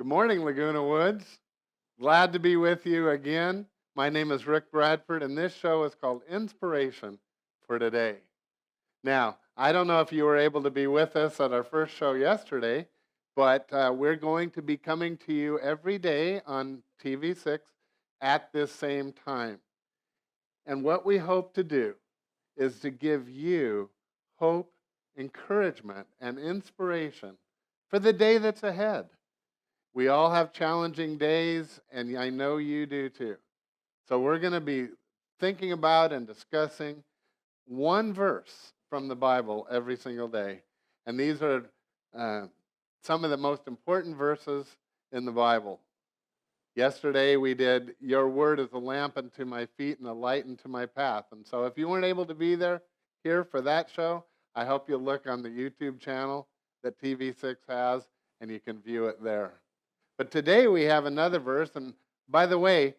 Good morning, Laguna Woods. Glad to be with you again. My name is Rick Bradford, and this show is called Inspiration for Today. Now, I don't know if you were able to be with us at our first show yesterday, but we're going to be coming to you every day on TV6 at this same time. And what we hope to do is to give you hope, encouragement, and inspiration for the day that's ahead. We all have challenging days, and I know you do too. So we're going to be thinking about and discussing one verse from the Bible every single day. And these are some of the most important verses in the Bible. Yesterday we did, Your Word is a lamp unto my feet and a light unto my path. And so if you weren't able to be here for that show, I hope you'll look on the YouTube channel that TV6 has, and you can view it there. But today we have another verse, and by the way,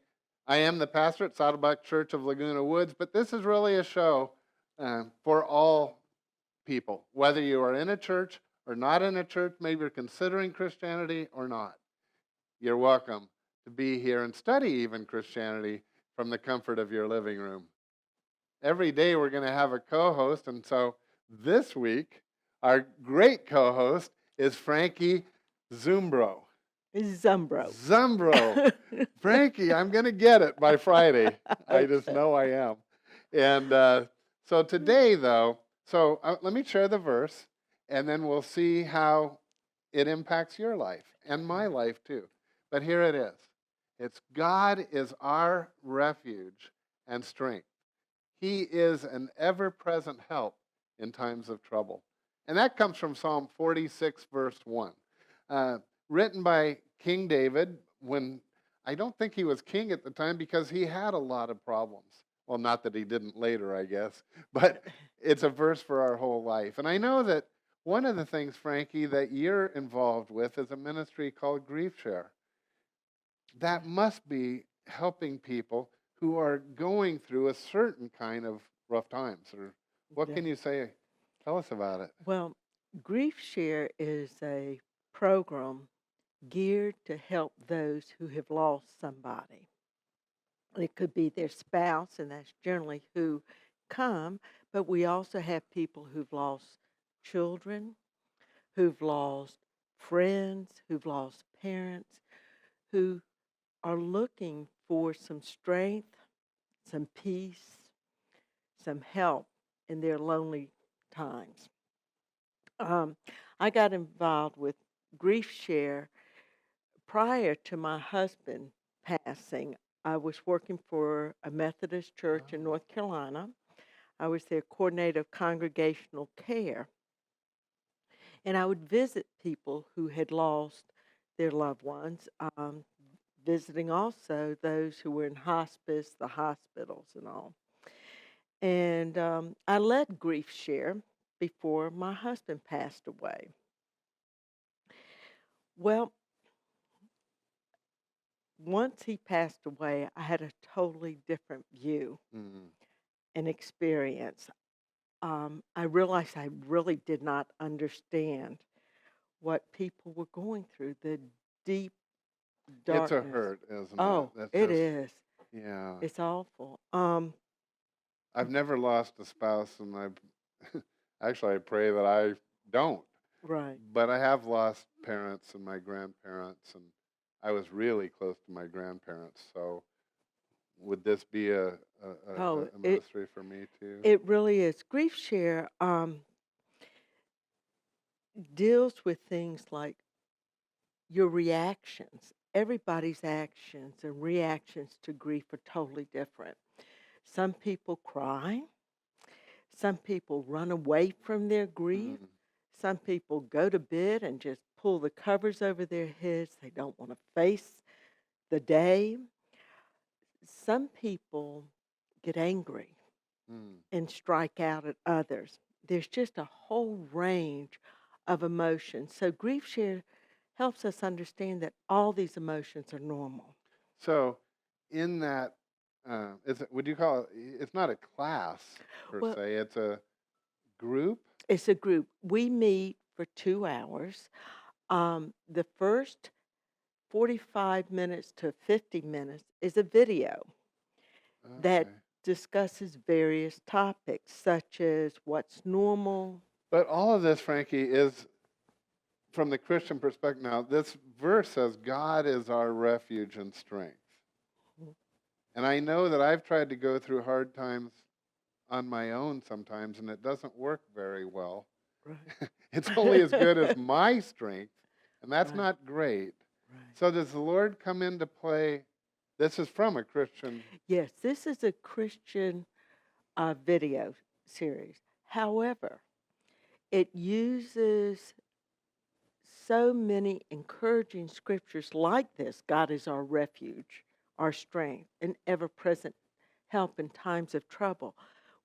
I am the pastor at Saddleback Church of Laguna Woods, but this is really a show for all people, whether you are in a church or not in a church, maybe you're considering Christianity or not. You're welcome to be here and study even Christianity from the comfort of your living room. Every day we're going to have a co-host, and so this week our great co-host is Frankie Zumbro. Zumbro. Frankie, I'm going to get it by Friday. I just know I am. And so today, though, let me share the verse, and then we'll see how it impacts your life and my life too. But here it is. It's God is our refuge and strength. He is an ever-present help in times of trouble. And that comes from Psalm 46, verse 1. Written by King David when I don't think he was king at the time because he had a lot of problems. Well, not that he didn't later, I guess, but it's a verse for our whole life. And I know that one of the things, Frankie, that you're involved with is a ministry called Grief Share. That must be helping people who are going through a certain kind of rough times. Or what can you say? Tell us about it. Well, Grief Share is a program geared to help those who have lost somebody. It could be their spouse, and that's generally who come, but we also have people who've lost children, who've lost friends, who've lost parents, who are looking for some strength, some peace, some help in their lonely times. I got involved with Grief Share prior to my husband passing. I was working for a Methodist church in North Carolina. I was their coordinator of congregational care. And I would visit people who had lost their loved ones, visiting also those who were in hospice, the hospitals, and all. And I led Grief Share before my husband passed away. Well, once he passed away, I had a totally different view and experience. I realized I really did not understand what people were going through, the deep darkness. It's a hurt, isn't Oh, it? it is. Yeah. It's awful. I've never lost a spouse, and I pray that I don't. Right. But I have lost parents and my grandparents, and I was really close to my grandparents. So would this be a ministry for me too? It really is. Grief Share deals with things like your reactions. Everybody's actions and reactions to grief are totally different. Some people cry. Some people run away from their grief. Some people go to bed and just pull the covers over their heads. They don't want to face the day. Some people get angry and strike out at others. There's just a whole range of emotions. So Grief Share helps us understand that all these emotions are normal. So in that, would you call it, it's not a class per se, it's a group? It's a group. We meet for 2 hours. The first 45 minutes to 50 minutes is a video that Okay. discusses various topics, such as what's normal. But all of this, Frankie, is from the Christian perspective. Now, this verse says, God is our refuge and strength. Mhm. And I know that I've tried to go through hard times on my own sometimes, and it doesn't work very well. Right. It's only as good as my strength, and that's Right. not great. Right. So, does the Lord come into play? This is from a Christian. Yes, this is a Christian video series. However, it uses so many encouraging scriptures like this. God is our refuge, our strength, and ever present help in times of trouble,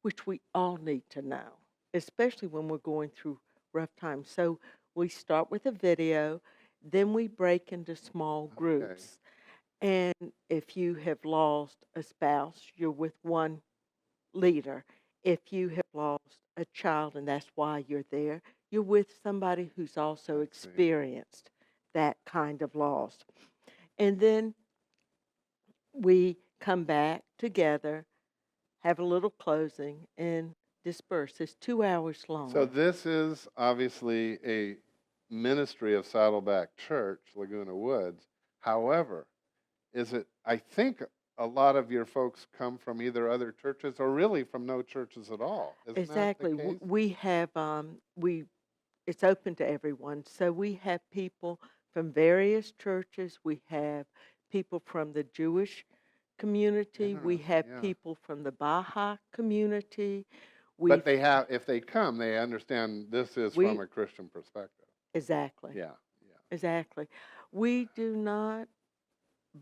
which we all need to know, especially when we're going through rough times. So we start with a video, then we break into small Okay. groups. And if you have lost a spouse, you're with one leader. If you have lost a child and that's why you're there, you're with somebody who's also I see. experienced that kind of loss. And then we come back together, have a little closing, and disperse. It's 2 hours long. So, this is obviously a ministry of Saddleback Church, Laguna Woods. However, I think a lot of your folks come from either other churches or really from no churches at all. Isn't Exactly. that the case? We have it's open to everyone. So we have people from various churches. We have people from the Jewish community. We Interesting, have yeah. people from the Baha'i community. But We've if they come, they understand this is we from a Christian perspective. exactly. Yeah, yeah. Exactly. We do not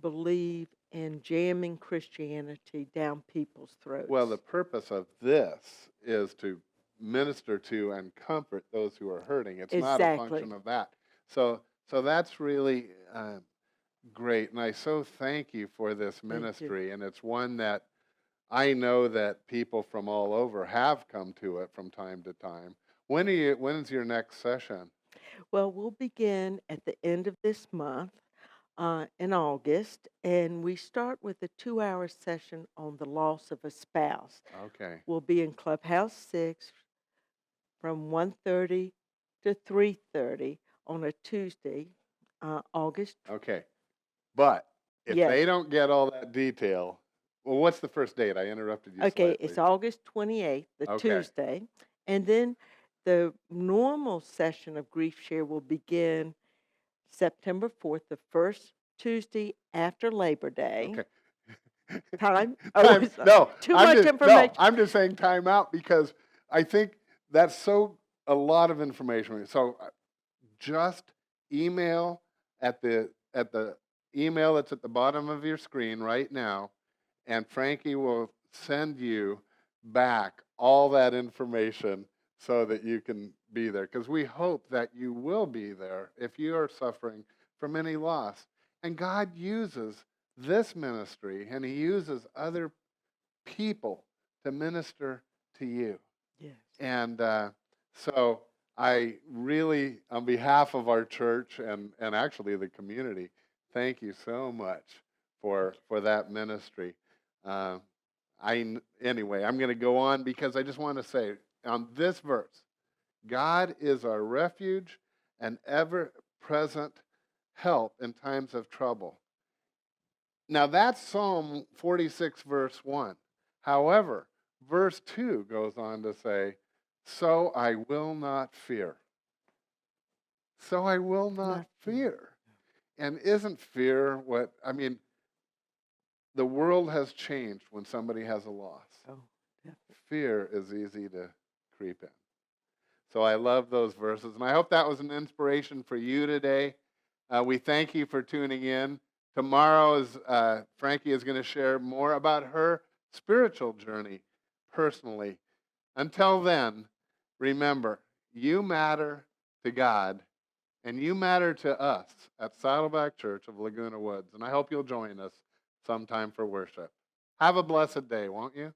believe in jamming Christianity down people's throats. Well, the purpose of this is to minister to and comfort those who are hurting. It's not a Exactly. function of that. So that's really great, and I so thank you for this Thank you. ministry. And it's one that I know that people from all over have come to it from time to time. When's your next session? Well, we'll begin at the end of this month in August, and we start with a 2 hour session on the loss of a spouse. Okay. We'll be in Clubhouse 6 from 1:30 to 3:30 on a Tuesday, August. Okay. But if Yes. they don't get all that detail, well, what's the first date? I interrupted you Okay, slightly. it's August 28th, the Okay. Tuesday. And then the normal session of Grief Share will begin September 4th, the first Tuesday after Labor Day. Okay. Time? Oh, it's, no, too much information. No, I'm just saying time out because I think that's a lot of information. So just email at the email that's at the bottom of your screen right now, and Frankie will send you back all that information so that you can be there. Because we hope that you will be there if you are suffering from any loss. And God uses this ministry, and He uses other people to minister to you. Yes. And so I really, on behalf of our church and actually the community, thank you so much for that ministry. Anyway, I'm going to go on because I just want to say on this verse, God is our refuge and ever-present help in times of trouble. Now that's Psalm 46, verse 1. However, verse 2 goes on to say, so I will not fear. So I will not fear. And isn't fear the world has changed when somebody has a loss. Oh, definitely. Fear is easy to creep in. So I love those verses, and I hope that was an inspiration for you today. We thank you for tuning in. Tomorrow, Frankie is going to share more about her spiritual journey personally. Until then, remember, you matter to God, and you matter to us at Saddleback Church of Laguna Woods. And I hope you'll join us sometime for worship. Have a blessed day, won't you?